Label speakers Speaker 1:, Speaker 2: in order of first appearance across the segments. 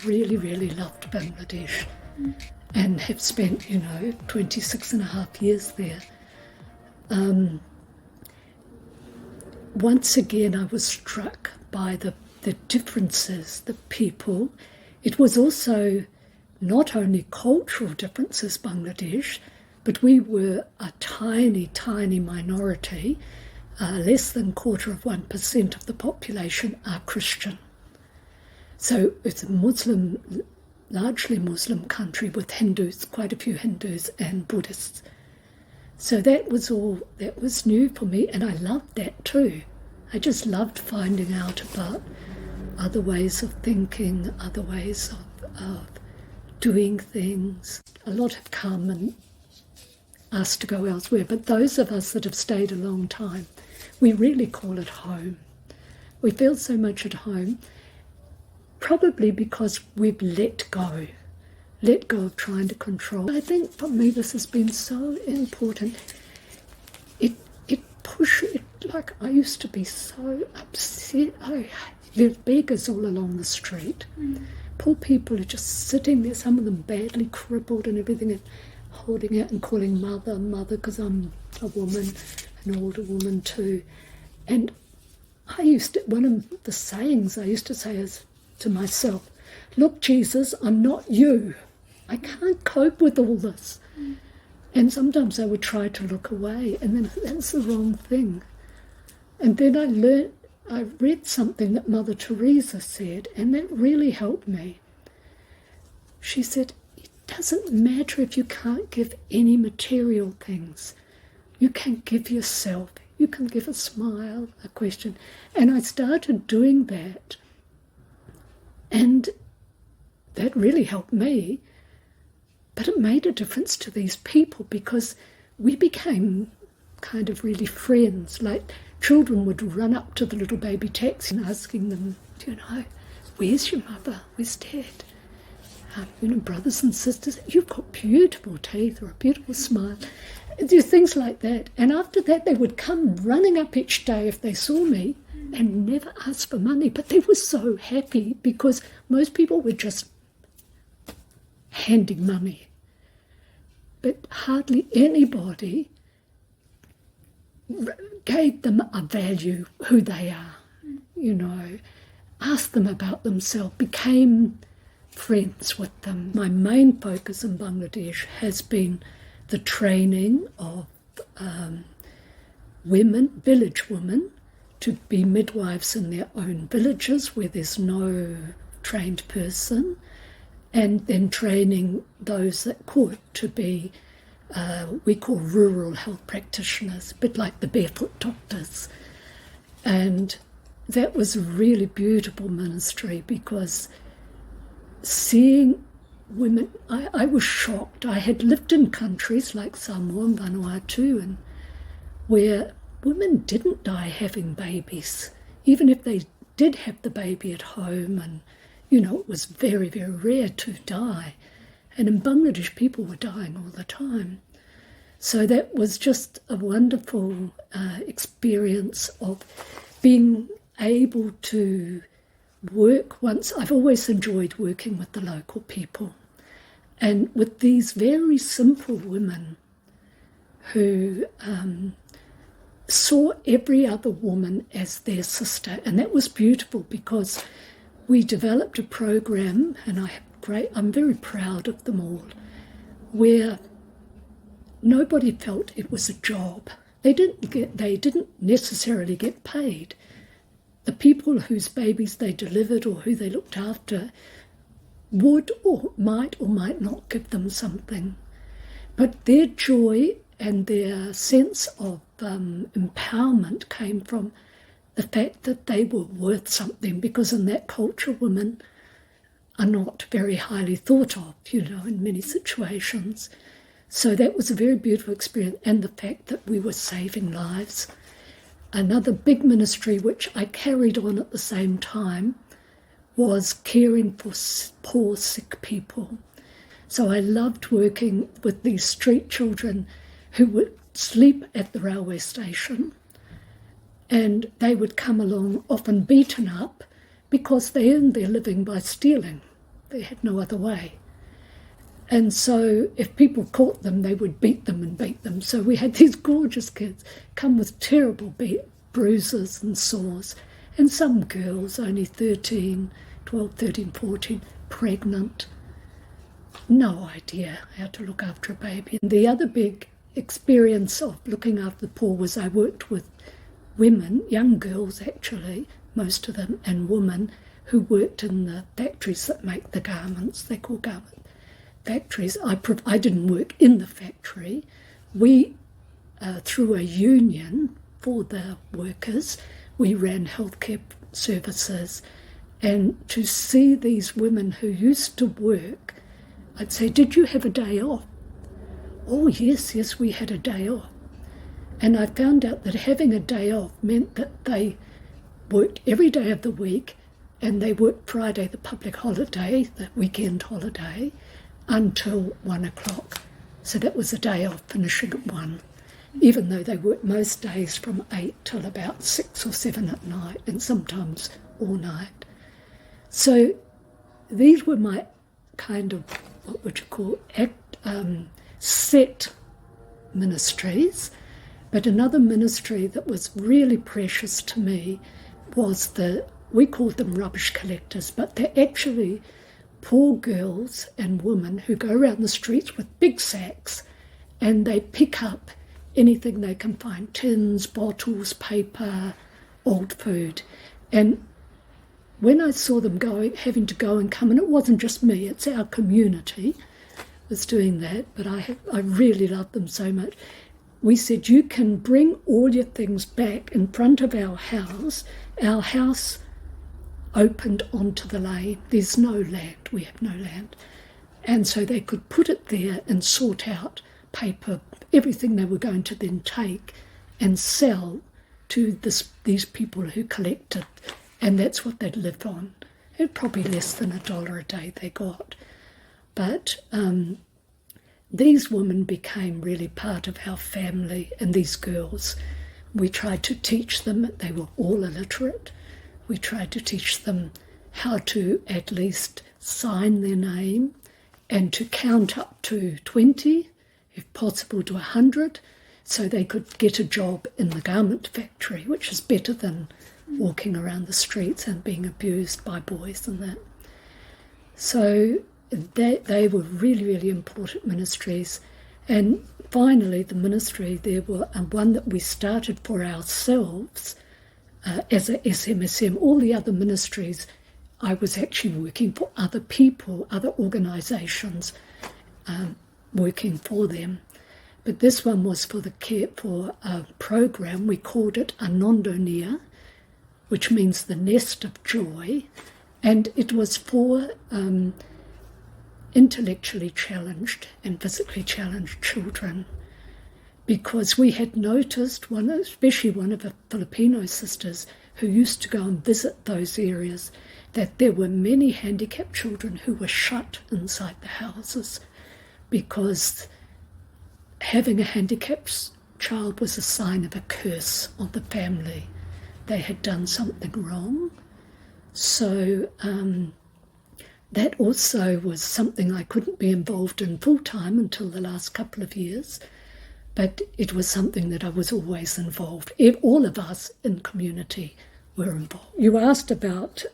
Speaker 1: really, really loved Bangladesh and have spent, 26 and a half years there. Once again, I was struck by the differences, the people. It was also not only cultural differences, Bangladesh, but we were a tiny, tiny minority. Less than 0.25% of the population are Christian. So it's a largely Muslim country with Hindus, quite a few Hindus and Buddhists. So that was new for me, and I loved that too. I just loved finding out about other ways of thinking, other ways of doing things. A lot have come and asked to go elsewhere, but those of us that have stayed a long time, we really call it home. We feel so much at home, probably because we've let go of trying to control. I think for me this has been so important. Like I used to be so upset. There's beggars all along the street. Poor people are just sitting there, some of them badly crippled and everything, and holding it and calling mother, because I'm a woman, an older woman too. And one of the sayings I used to say is to myself, look, Jesus, I'm not you. I can't cope with all this. And sometimes I would try to look away, and then that's the wrong thing. And then I read something that Mother Teresa said, and that really helped me. She said, it doesn't matter if you can't give any material things. You can give yourself. You can give a smile, a question. And I started doing that. And that really helped me. But it made a difference to these people because we became kind of really friends. Like children would run up to the little baby taxi and asking them, where's your mother? Where's Dad? Brothers and sisters, you've got beautiful teeth or a beautiful smile. Do things like that. And after that, they would come running up each day if they saw me and never ask for money. But they were so happy because most people were just handing money. But hardly anybody gave them a value, who they are, asked them about themselves, became friends with them. My main focus in Bangladesh has been the training of village women, to be midwives in their own villages where there's no trained person, and then training those that could to be, we call rural health practitioners, a bit like the barefoot doctors. And that was a really beautiful ministry because seeing women, I was shocked. I had lived in countries like Samoa and Vanuatu, and where women didn't die having babies, even if they did have the baby at home, and it was very, very rare to die. And in Bangladesh, people were dying all the time. So that was just a wonderful experience of being able to work once. I've always enjoyed working with the local people and with these very simple women who saw every other woman as their sister. And that was beautiful because we developed a program, and I'm very proud of them all, where nobody felt it was a job. They didn't necessarily get paid. The people whose babies they delivered or who they looked after would or might not give them something. But their joy and their sense of empowerment came from the fact that they were worth something, because in that culture women are not very highly thought of, in many situations. So that was a very beautiful experience, and the fact that we were saving lives. Another big ministry which I carried on at the same time was caring for poor, sick people. So I loved working with these street children who would sleep at the railway station, and they would come along often beaten up because they earned their living by stealing. They had no other way. And so if people caught them, they would beat them and beat them. So we had these gorgeous kids come with terrible bruises and sores. And some girls, only 13, 12, 13, 14, pregnant. No idea how to look after a baby. And the other big experience of looking after the poor was I worked with women, young girls actually, most of them, and women who worked in the factories that make the garments. They're called garment factories. I didn't work in the factory. We, through a union for the workers, we ran healthcare services. And to see these women who used to work, I'd say, did you have a day off? Oh, yes, we had a day off. And I found out that having a day off meant that they worked every day of the week, and they worked Friday, the public holiday, the weekend holiday, until 1 o'clock. So that was a day off, finishing at 1, even though they worked most days from 8 till about 6 or 7 at night, and sometimes all night. So these were my kind of, what would you call, set ministries. But another ministry that was really precious to me was we called them rubbish collectors, but they're actually poor girls and women who go around the streets with big sacks and they pick up anything they can find, tins, bottles, paper, old food. And when I saw them having to go and come, and it wasn't just me, it's our community was doing that, but I really loved them so much. We said, you can bring all your things back in front of our house. Our house opened onto the lane. There's no land. We have no land. And so they could put it there and sort out paper, everything they were going to then take and sell to these people who collected. And that's what they'd live on. It probably less than $1 a day they got. But these women became really part of our family, and these girls. We tried to teach them, they were all illiterate. We tried to teach them how to at least sign their name and to count up to 20, if possible to 100, so they could get a job in the garment factory, which is better than walking around the streets and being abused by boys and that. So they were really, really important ministries. And finally, the ministry, there were one that we started for ourselves as a SMSM. All the other ministries, I was actually working for other people, other organisations, working for them. But this one was for for a program. We called it Anondonia, which means the nest of joy. And it was for intellectually challenged and physically challenged children, because we had noticed, especially one of the Filipino sisters who used to go and visit those areas, that there were many handicapped children who were shut inside the houses because having a handicapped child was a sign of a curse of the family. They had done something wrong. So that also was something I couldn't be involved in full-time until the last couple of years, but it was something that I was always involved. All of us in community were involved. You asked about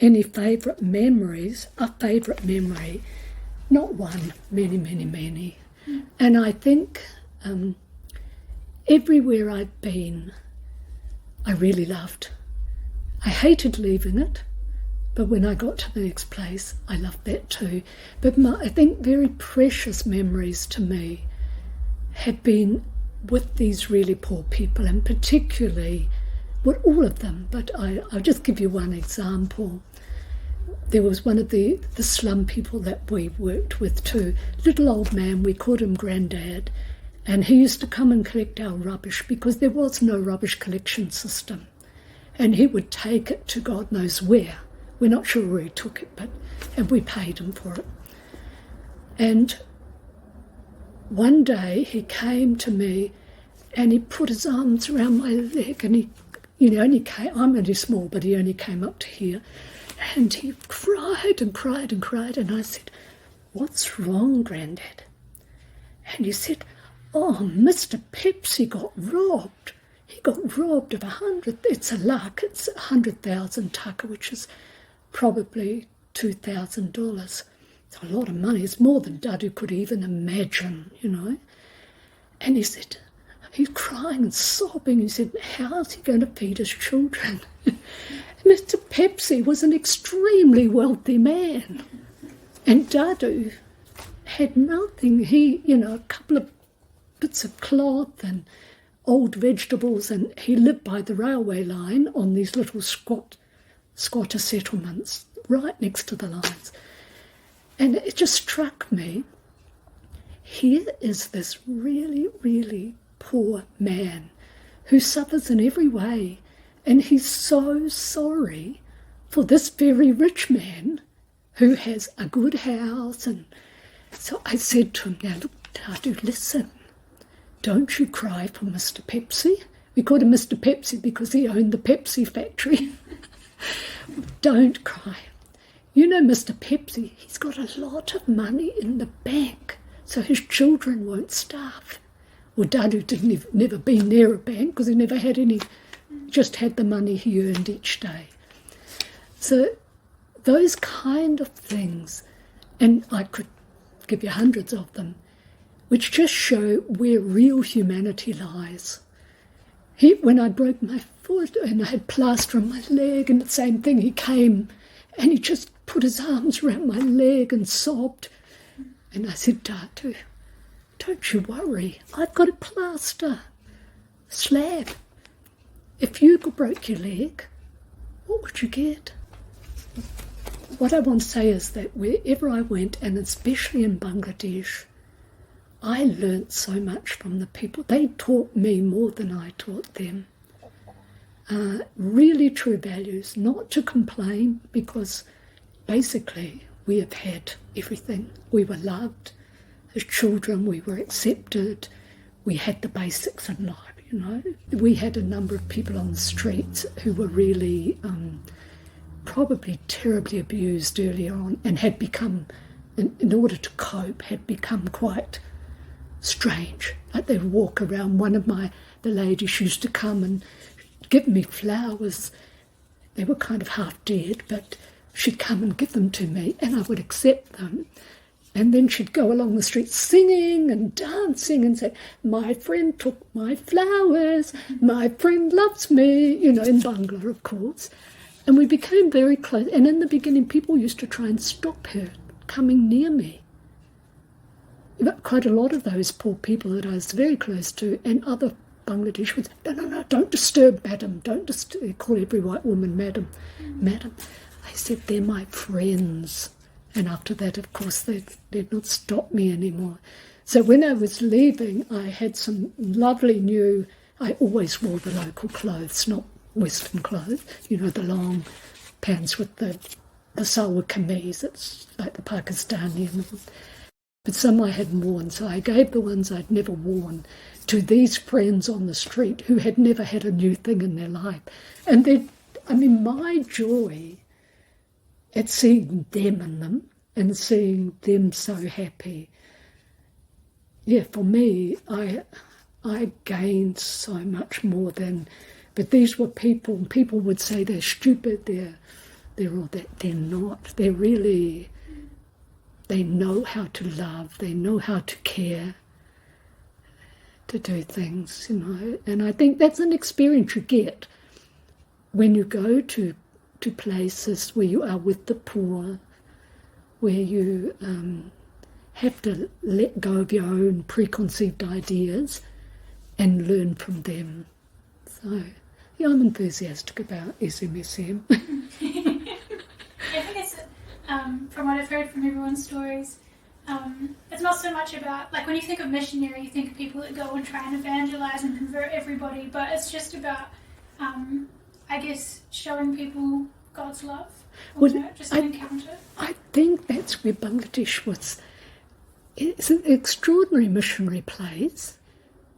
Speaker 1: any favourite memories. A favourite memory, not one, many, many, many. And I think everywhere I've been, I really loved. I hated leaving it, but when I got to the next place, I loved that too. But I think very precious memories to me have been with these really poor people, and particularly, well, all of them, but I'll just give you one example. There was one of the slum people that we worked with too, little old man, we called him Grandad, and he used to come and collect our rubbish because there was no rubbish collection system. And he would take it to God knows where. We're not sure where he took it, and we paid him for it. And one day he came to me and he put his arms around my leg, and he only came, I'm only small, but he only came up to here. And he cried and cried and cried, and I said, "What's wrong, Grandad?" And he said, "Oh, Mr. Pepsi got robbed. He got robbed of it's 100,000 taka, which is probably $2,000. It's a lot of money. It's more than Dadu could even imagine, you know." And he said, he's crying and sobbing. He said, "How's he going to feed his children?" Mr. Pepsi was an extremely wealthy man, and Dadu had nothing. He, a couple of bits of cloth and old vegetables, and he lived by the railway line on these little squatter settlements right next to the lines. And it just struck me, here is this really, really poor man who suffers in every way, and he's so sorry for this very rich man who has a good house. And so I said to him, "Now look, Tatu, listen, don't you cry for Mr. Pepsi." We called him Mr. Pepsi because he owned the Pepsi factory. "Don't cry. You know, Mr. Pepsi, he's got a lot of money in the bank, so his children won't starve." Well, Dadu never been near a bank because he never had any, just had the money he earned each day. So those kind of things, and I could give you hundreds of them, which just show where real humanity lies. When I broke my foot and I had plaster on my leg, and the same thing, he came and he just put his arms around my leg and sobbed. And I said, "Tatu, don't you worry, I've got a plaster, a slab. If you broke your leg, what would you get?" What I want to say is that wherever I went, and especially in Bangladesh, I learnt so much from the people. They taught me more than I taught them. Really true values, not to complain, because basically we have had everything. We were loved as children, we were accepted, we had the basics in life, you know. We had a number of people on the streets who were really probably terribly abused earlier on, and had become, in order to cope, had become quite strange. Like they would walk around. One of the ladies used to come and give me flowers. They were kind of half dead, but she'd come and give them to me, and I would accept them. And then she'd go along the street singing and dancing and say, "My friend took my flowers, my friend loves me," in Bangla, of course. And we became very close. And in the beginning, people used to try and stop her coming near me. But quite a lot of those poor people that I was very close to, and other Bangladesh would say, no, don't disturb madam, don't disturb, call every white woman madam, madam. I said, "They're my friends." And after that, of course, they did not stop me anymore. So when I was leaving, I had some lovely new, I always wore the local clothes, not Western clothes, the long pants with the salwar kameez, it's like the Pakistani. But some I hadn't worn, so I gave the ones I'd never worn to these friends on the street who had never had a new thing in their life. And my joy at seeing them in them and seeing them so happy, for me, I gained so much more than. But these were people. People would say they're stupid. They're all that. They're not. They're really. They know how to love. They know how to care. To do things, And I think that's an experience you get when you go to places where you are with the poor, where you have to let go of your own preconceived ideas and learn from them. So, I'm enthusiastic about SMSM.
Speaker 2: I think it's, from what I've heard from everyone's stories, it's not so much about, like when you think of missionary, you think of people that go and try and evangelize and convert everybody, but it's just about, I guess, showing people God's love, just an encounter.
Speaker 1: I think that's where Bangladesh was. It's an extraordinary missionary place.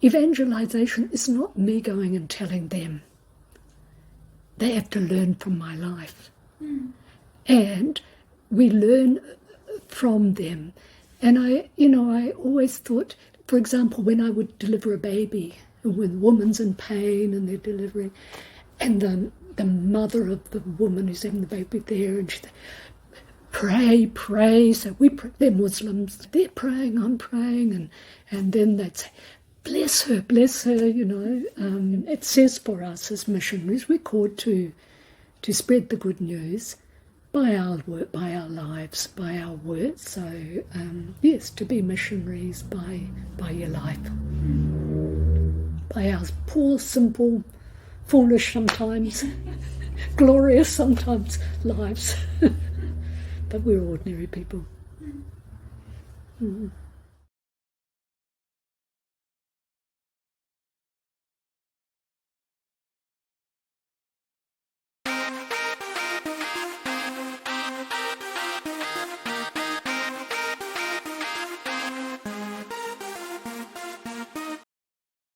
Speaker 1: Evangelization is not me going and telling them. They have to learn from my life. and we learn from them. And I always thought, for example, when I would deliver a baby, when the woman's in pain and they're delivering, and the mother of the woman who's having the baby there, and she said, pray. So they're Muslims, they're praying, I'm praying, and then they'd say, bless her, It says for us as missionaries, we're called to spread the good news by our work, by our lives, by our words. So, yes, to be missionaries by your life. By our poor, simple, foolish sometimes, glorious sometimes lives. But we're ordinary people. Mm.